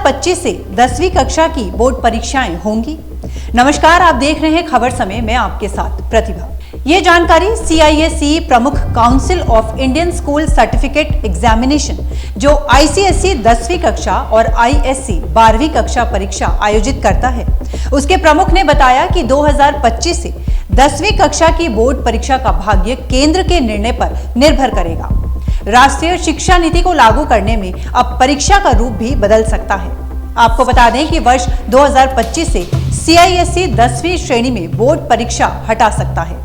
2025 से 10वीं कक्षा की बोर्ड परीक्षाएं होंगी। नमस्कार, आप देख रहे हैं खबर समय, मैं आपके साथ प्रतिभा। ये जानकारी CISE प्रमुख council of Indian school certificate examination जो ICSE 10वीं कक्षा और ISC 12वीं कक्षा परीक्षा आयोजित करता है, उसके प्रमुख ने बताया कि 2025 से 10वीं कक्षा की बोर्ड परीक्षा का भाग्य केंद्र के निर्णय पर निर्भर करेगा। राष्ट्रीय शिक्षा नीति को लागू करने में अब परीक्षा का रूप भी बदल सकता है। आपको बता दें कि वर्ष 2025 से CISE 10वीं श्रेणी में बोर्ड परीक्षा हटा सकता है।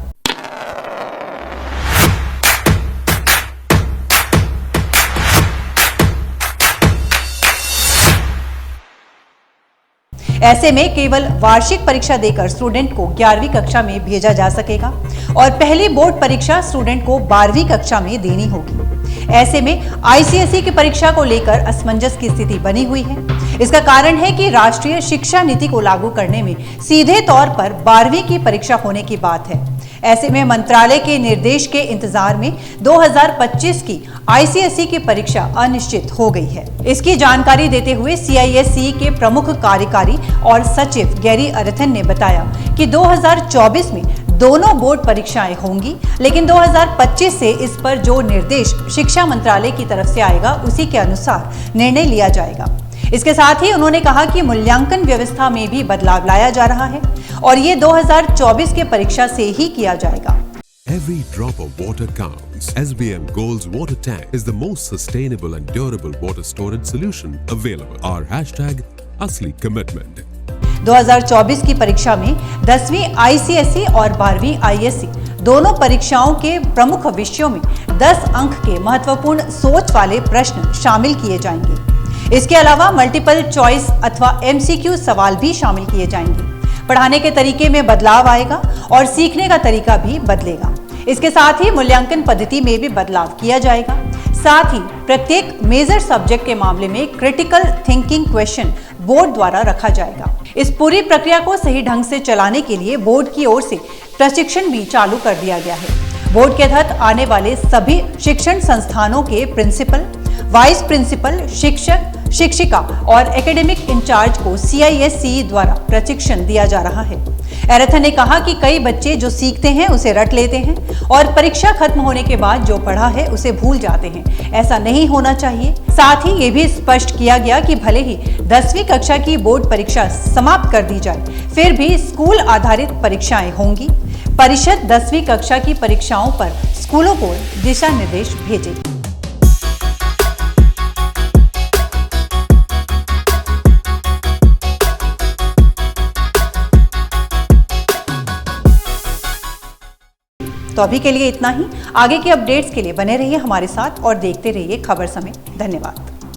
ऐसे में केवल वार्षिक परीक्षा देकर स्टूडेंट को 11वीं कक्षा में भेजा जा सकेगा और पहली बोर्ड परीक्षा स्टूडेंट को 12वीं कक्षा में देनी होगी। ऐसे में ICSE की परीक्षा को लेकर असमंजस की स्थिति बनी हुई है। इसका कारण है कि राष्ट्रीय शिक्षा नीति को लागू करने में सीधे तौर पर 12वीं की परीक्षा होने की बात है। ऐसे में मंत्रालय के निर्देश के इंतजार में 2025 की ICSE की परीक्षा अनिश्चित हो गई है। इसकी जानकारी देते हुए CISE के प्रमुख कार्यकारी और सचिव गैरी अरेथन ने बताया कि 2024 में दोनों बोर्ड परीक्षाएं होंगी, लेकिन 2025 से इस पर जो निर्देश शिक्षा मंत्रालय की तरफ से आएगा उसी के अनुसार निर्णय लिया जाएगा। इसके साथ ही उन्होंने कहा कि मूल्यांकन व्यवस्था में भी बदलाव लाया जा रहा है और ये 2024 के परीक्षा से ही किया जाएगा। Every drop of water counts. SBM Gold's water tank is the most sustainable and durable water storage solution available. Our hashtag असली commitment. 2024 की परीक्षा में 10वीं ICSE और 12वीं ISC दोनों परीक्षाओं के प्रमुख विषयों में 10 अंक के महत्वपूर्ण सोच वाले प्रश्न शामिल किए जाएंगे। इसके अलावा मल्टीपल चॉइस अथवा MCQ सवाल भी शामिल किए जाएंगे। पढ़ाने के तरीके में बदलाव आएगा और सीखने का तरीका भी बदलेगा। इसके साथ ही मूल्यांकन पद्धति में भी बदलाव किया जाएगा। साथ ही प्रत्येक मेजर सब्जेक्ट के मामले में क्रिटिकल थिंकिंग क्वेश्चन बोर्ड द्वारा रखा जाएगा। इस पूरी प्रक्रिया को सही ढंग से चलाने के लिए बोर्ड की ओर से प्रशिक्षण भी चालू कर दिया गया है। बोर्ड के तहत आने वाले सभी शिक्षण संस्थानों के प्रिंसिपल, वाइस प्रिंसिपल, शिक्षक, शिक्षिका और एकेडमिक इंचार्ज को CISE द्वारा प्रशिक्षण दिया जा रहा है। एरेथन ने कहा कि कई बच्चे जो सीखते हैं उसे रट लेते हैं और परीक्षा खत्म होने के बाद जो पढ़ा है उसे भूल जाते हैं। ऐसा नहीं होना चाहिए। साथ ही ये भी स्पष्ट किया गया कि भले ही 10वीं कक्षा की बोर्ड परीक्षा समाप्त कर दी जाए, फिर भी स्कूल आधारित परीक्षाएं होंगी। परिषद 10वीं कक्षा की परीक्षाओं पर स्कूलों को दिशा निर्देश भेजेगी। तो अभी के लिए इतना ही। आगे के अपडेट्स के लिए बने रहिए हमारे साथ और देखते रहिए खबर समय। धन्यवाद।